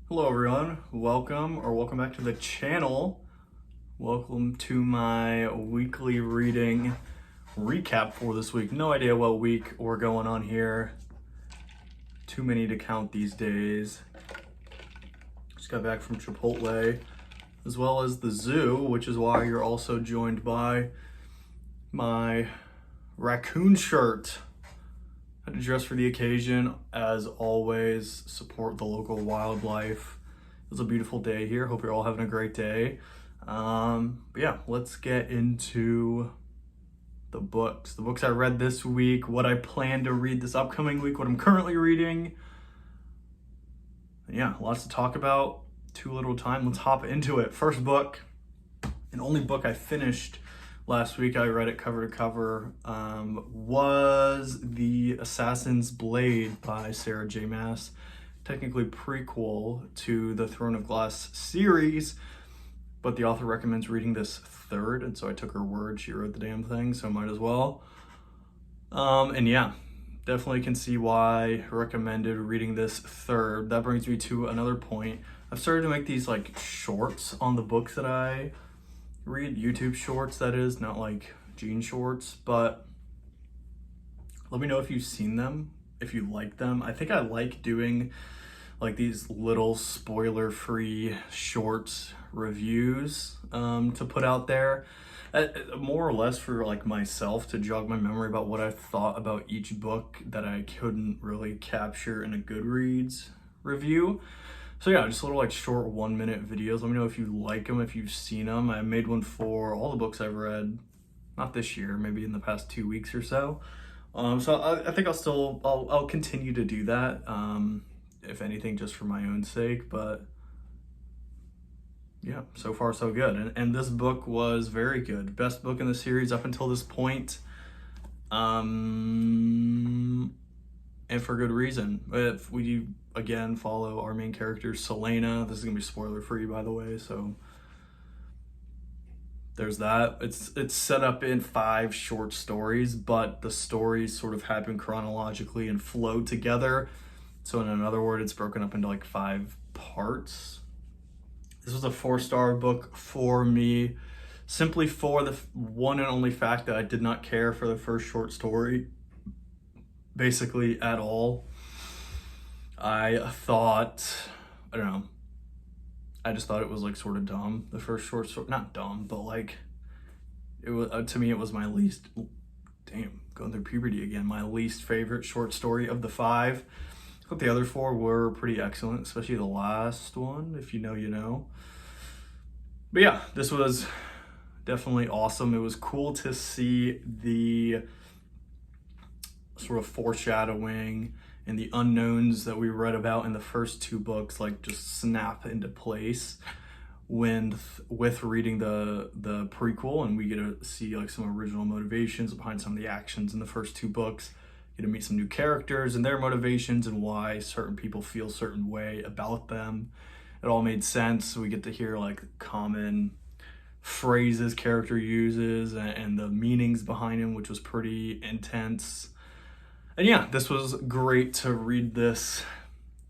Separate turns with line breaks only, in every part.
Hello everyone, welcome back to the channel. Welcome to my weekly reading recap for this week. No idea what week we're going on here. Too many to count these days. Just got back from Chipotle, as well as the zoo, which is why you're also joined by my raccoon shirt. Had to dress for the occasion. As always, support the local wildlife. It was a beautiful day here. Hope you're all having a great day. But yeah, let's get into the books. The books I read this week, what I plan to read this upcoming week, what I'm currently reading. Yeah, lots to talk about. Too little time. Let's hop into it. First book, and only book I finished last week, I read it cover to cover, was The Assassin's Blade by Sarah J. Maas. Technically prequel to the Throne of Glass series, but the author recommends reading this third, and so I took her word. She wrote the damn thing, so might as well. And yeah, definitely can see why I recommended reading this third. That brings me to another point. I've started to make these like shorts on the books that I read, YouTube shorts, that is, not like jean shorts, but let me know if you've seen them, if you like them. I think I like doing like these little spoiler-free short reviews to put out there, more or less for like myself to jog my memory about what I thought about each book that I couldn't really capture in a Goodreads review. So yeah, just little like short 1-minute videos. Let me know if you like them, if you've seen them. I made one for all the books I've read, not this year, maybe in the past 2 weeks or so. So I think I'll continue to do that, if anything, just for my own sake. But yeah, so far so good. And this book was very good. Best book in the series up until this point. And for good reason. If we again follow our main character Selena, this is gonna be spoiler free, by the way, so there's that. It's set up in 5 short stories, but the stories sort of happen chronologically and flow together. So in another word, it's broken up into like 5 parts. This was a 4-star book for me, simply for the one and only fact that I did not care for the first short story basically at all. I don't know, I just thought it was like sort of dumb. The first short story, not dumb, but like it was, to me, it was my least, going through puberty again, my least favorite short story of the 5. I thought the other 4 were pretty excellent, especially the last one. If you know, you know. But yeah, this was definitely awesome. It was cool to see the sort of foreshadowing and the unknowns that we read about in the first 2 books like just snap into place with reading the prequel, and we get to see like some original motivations behind some of the actions in the first 2 books. Get to meet some new characters and their motivations and why certain people feel certain way about them. It all made sense. We get to hear like common phrases character uses and the meanings behind them, which was pretty intense. And yeah, this was great to read this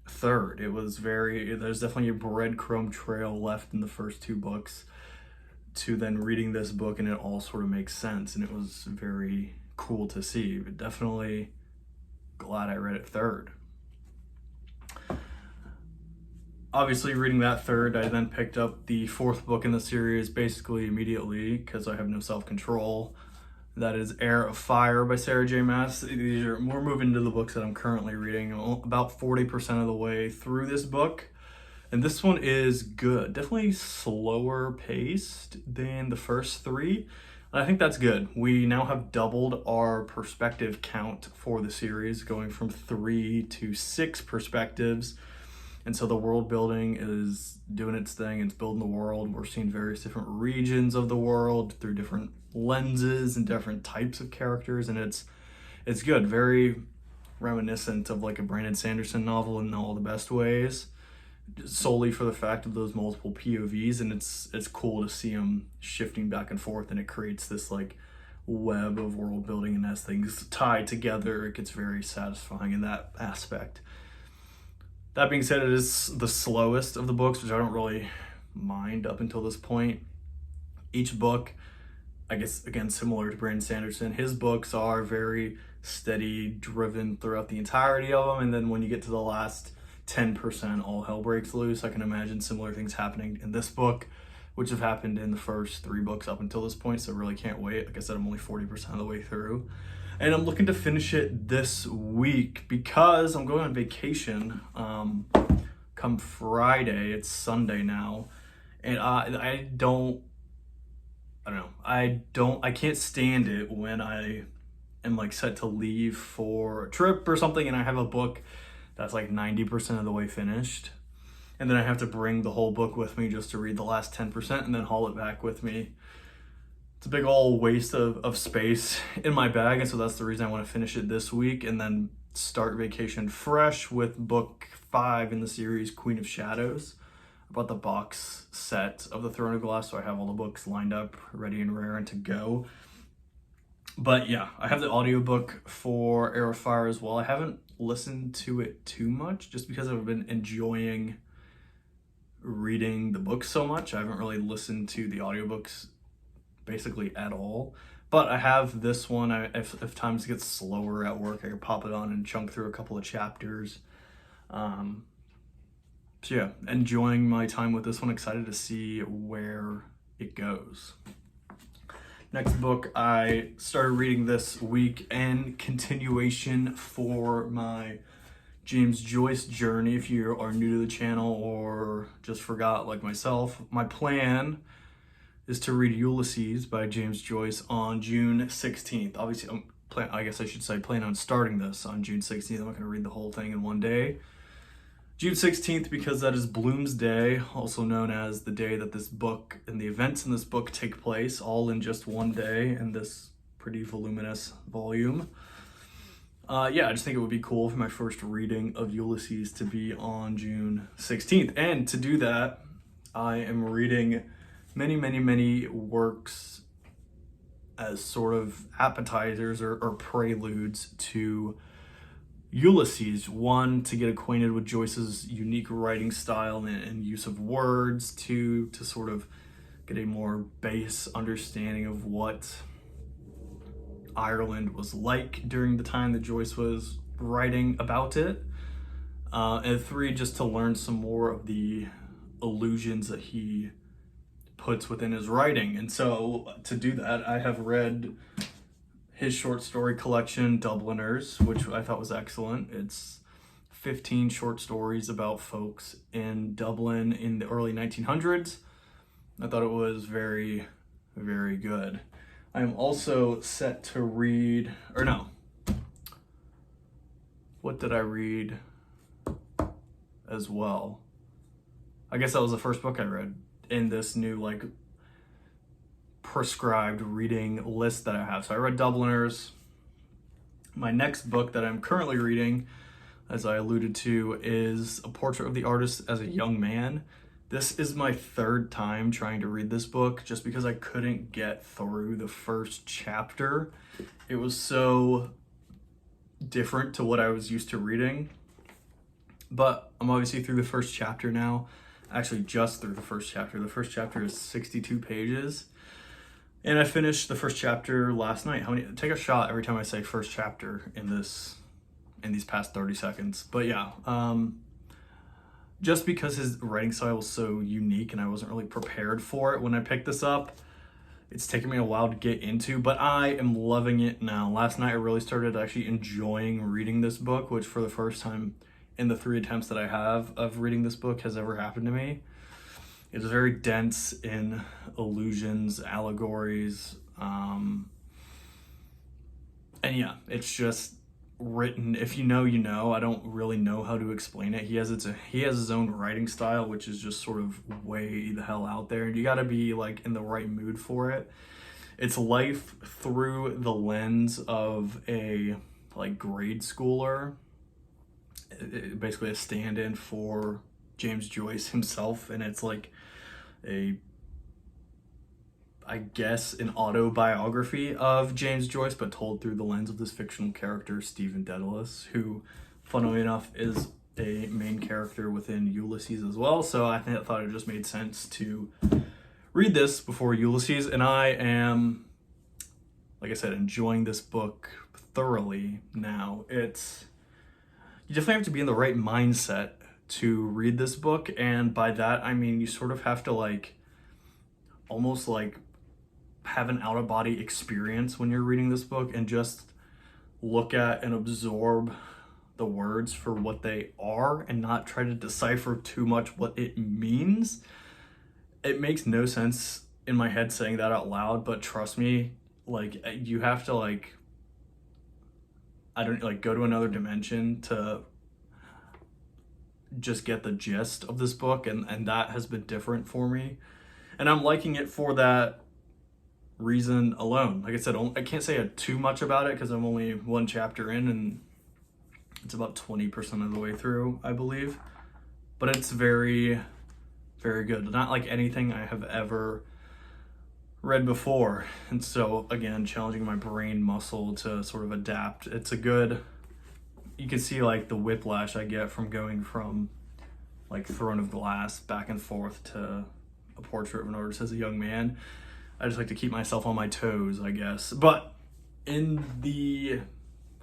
third. There's definitely a breadcrumb trail left in the first 2 books to then reading this book, and it all sort of makes sense, and it was very cool to see. But definitely glad I read it third. Obviously, reading that third, I then picked up the 4th book in the series basically immediately because I have no self-control. That is Heir of Fire by Sarah J. Maas. We're moving to the books that I'm currently reading. I'm about 40% of the way through this book. And this one is good. Definitely slower paced than the first 3. And I think that's good. We now have doubled our perspective count for the series, going from 3 to 6 perspectives. And so the world building is doing its thing. It's building the world. We're seeing various different regions of the world through different lenses and different types of characters, and it's good. Very reminiscent of like a Brandon Sanderson novel in all the best ways, solely for the fact of those multiple POVs, and it's cool to see them shifting back and forth, and it creates this like web of world building, and as things tie together, it gets very satisfying in that aspect. That being said, it is the slowest of the books, which I don't really mind up until this point. Each book, I guess, again, similar to Brandon Sanderson, his books are very steady, driven throughout the entirety of them. And then when you get to the last 10%, all hell breaks loose. I can imagine similar things happening in this book, which have happened in the first 3 books up until this point. So really can't wait. Like I said, I'm only 40% of the way through. And I'm looking to finish it this week because I'm going on vacation come Friday. It's Sunday now. And I can't stand it when I am like set to leave for a trip or something and I have a book that's like 90% of the way finished. And then I have to bring the whole book with me just to read the last 10% and then haul it back with me. It's a big old waste of space in my bag. And so that's the reason I want to finish it this week and then start vacation fresh with book 5 in the series, Queen of Shadows. I bought the box set of the Throne of Glass, so I have all the books lined up, ready and raring to go. But yeah, I have the audiobook for Air of Fire as well. I haven't listened to it too much just because I've been enjoying reading the books so much. I haven't really listened to the audiobooks basically at all. But I have this one. If times get slower at work, I can pop it on and chunk through a couple of chapters. So yeah, enjoying my time with this one. Excited to see where it goes. Next book I started reading this week and continuation for my James Joyce journey. If you are new to the channel or just forgot like myself, my plan is to read Ulysses by James Joyce on June 16th. Obviously, plan on starting this on June 16th. I'm not going to read the whole thing in one day. June 16th because that is Bloomsday, also known as the day that this book and the events in this book take place, all in just one day in this pretty voluminous volume. I just think it would be cool for my first reading of Ulysses to be on June 16th. And to do that, I am reading many works as sort of appetizers or preludes to Ulysses. One, to get acquainted with Joyce's unique writing style and use of words. Two, to sort of get a more base understanding of what Ireland was like during the time that Joyce was writing about it. And 3, just to learn some more of the allusions that he puts within his writing. And so to do that, I have read his short story collection, Dubliners, which I thought was excellent. It's 15 short stories about folks in Dublin in the early 1900s. I thought it was very, very good. I am also set to read, what did I read as well? I guess that was the first book I read in this new prescribed reading list that I have. So I read Dubliners. My next book that I'm currently reading, as I alluded to, is A Portrait of the Artist as a Young Man. This is my 3rd time trying to read this book just because I couldn't get through the first chapter. It was so different to what I was used to reading. But I'm obviously through the first chapter now. Actually, just through the first chapter. The first chapter is 62 pages. And I finished the first chapter last night. Take a shot every time I say first chapter in these past 30 seconds. But yeah, just because his writing style was so unique and I wasn't really prepared for it when I picked this up, it's taken me a while to get into, but I am loving it now. Last night I really started actually enjoying reading this book, which for the first time in the 3 attempts that I have of reading this book has ever happened to me. It is very dense in allusions, allegories, and yeah, it's just written. If you know, you know. I don't really know how to explain it. He has his own writing style, which is just sort of way the hell out there, and you got to be in the right mood for it. It's life through the lens of a grade schooler, basically a stand-in for James Joyce himself, and it's an autobiography of James Joyce, but told through the lens of this fictional character, Stephen Dedalus, who, funnily enough, is a main character within Ulysses as well. So I thought it just made sense to read this before Ulysses. And I am, like I said, enjoying this book thoroughly now. You definitely have to be in the right mindset to read this book. And by that, I mean, you sort of have to almost have an out of body experience when you're reading this book and just look at and absorb the words for what they are and not try to decipher too much what it means. It makes no sense in my head saying that out loud, but trust me, you have to go to another dimension to just get the gist of this book, and that has been different for me. And I'm liking it for that reason alone. Like I said, I can't say too much about it because I'm only one chapter in and it's about 20% of the way through, I believe. But it's very, very good. Not like anything I have ever read before. And so, again, challenging my brain muscle to sort of adapt. It's a good, you can see the whiplash I get from going from Throne of Glass back and forth to A Portrait of an Artist as a Young Man. I just like to keep myself on my toes, I guess. But in the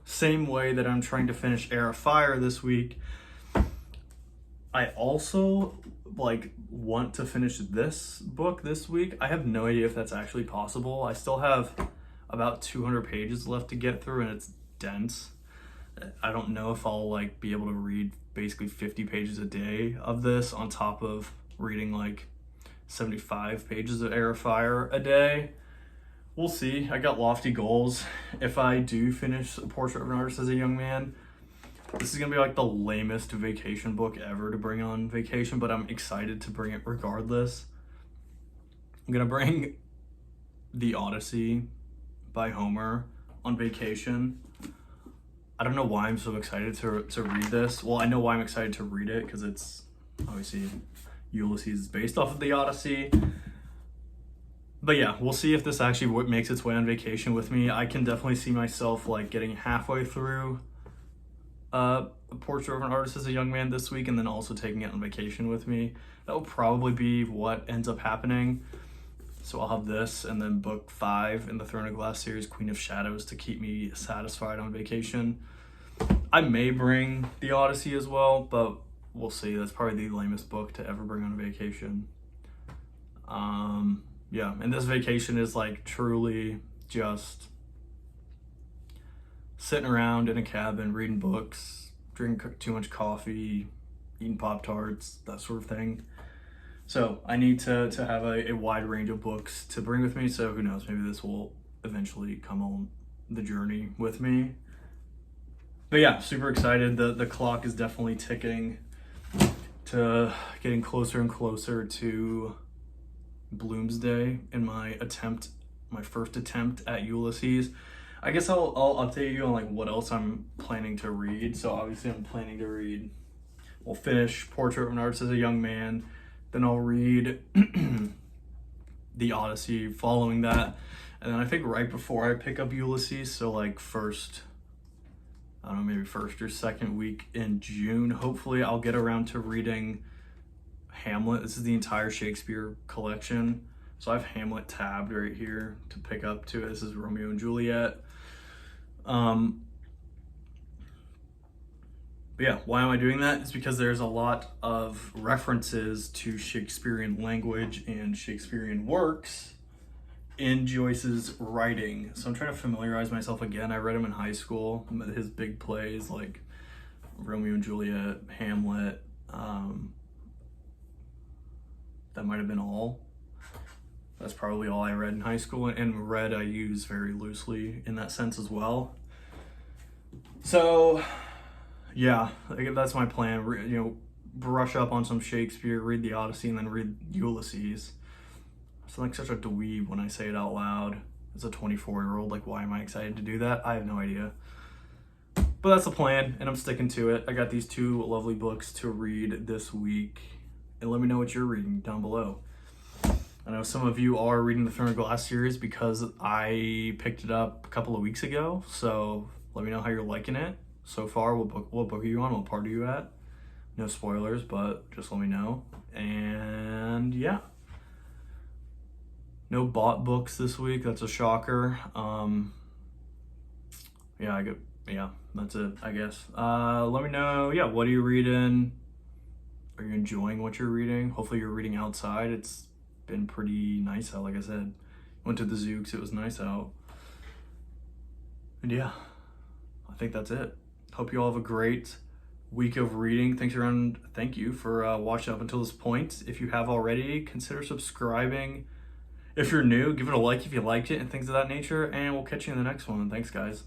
same way that I'm trying to finish Heir of Fire this week, I also want to finish this book this week. I have no idea if that's actually possible. I still have about 200 pages left to get through and it's dense. I don't know if I'll be able to read basically 50 pages a day of this on top of reading 75 pages of Heir of Fire a day. We'll see. I got lofty goals. If I do finish A Portrait of an Artist as a Young Man, this is gonna be the lamest vacation book ever to bring on vacation, but I'm excited to bring it regardless. I'm gonna bring The Odyssey by Homer on vacation. I don't know why I'm so excited to read this. Well, I know why I'm excited to read it, because it's obviously Ulysses is based off of The Odyssey. But yeah, we'll see if this actually makes its way on vacation with me. I can definitely see myself getting halfway through A Portrait of an Artist as a Young Man this week and then also taking it on vacation with me. That will probably be what ends up happening. So I'll have this and then book 5 in the Throne of Glass series, Queen of Shadows, to keep me satisfied on vacation. I may bring The Odyssey as well, but we'll see. That's probably the lamest book to ever bring on vacation. Yeah, and this vacation is truly just sitting around in a cabin, reading books, drinking too much coffee, eating Pop-Tarts, that sort of thing. So I need to have a wide range of books to bring with me. So who knows, maybe this will eventually come on the journey with me. But yeah, super excited. The clock is definitely ticking to getting closer and closer to Bloomsday in my first attempt at Ulysses. I guess I'll update you on what else I'm planning to read. So obviously I'm planning to finish Portrait of an Artist as a Young Man. Then I'll read The Odyssey following that. And then I think right before I pick up Ulysses, so maybe first or second week in June, hopefully I'll get around to reading Hamlet. This is the entire Shakespeare collection. So I have Hamlet tabbed right here to pick up to it. This is Romeo and Juliet. But yeah, why am I doing that? It's because there's a lot of references to Shakespearean language and Shakespearean works in Joyce's writing. So I'm trying to familiarize myself again. I read him in high school, his big plays like Romeo and Juliet, Hamlet. That might have been all. That's probably all I read in high school, and read I use very loosely in that sense as well. So yeah, that's my plan. Brush up on some Shakespeare, read The Odyssey, and then read Ulysses. I sound like such a dweeb when I say it out loud. As a 24-year-old, why am I excited to do that? I have no idea. But that's the plan, and I'm sticking to it. I got these 2 lovely books to read this week, and let me know what you're reading down below. I know some of you are reading the Throne of Glass series because I picked it up a couple of weeks ago, so let me know how you're liking it so far. What book are you on? What part are you at? No spoilers, but just let me know. And yeah, no bought books this week. That's a shocker. Yeah, that's it, I guess. Let me know. Yeah, what are you reading? Are you enjoying what you're reading? Hopefully you're reading outside. It's been pretty nice out, like I said. Went to the zoo because it was nice out. And yeah, I think that's it. Hope you all have a great week of reading. Thank you for watching up until this point. If you have already, consider subscribing. If you're new, give it a like if you liked it and things of that nature. And we'll catch you in the next one. Thanks, guys.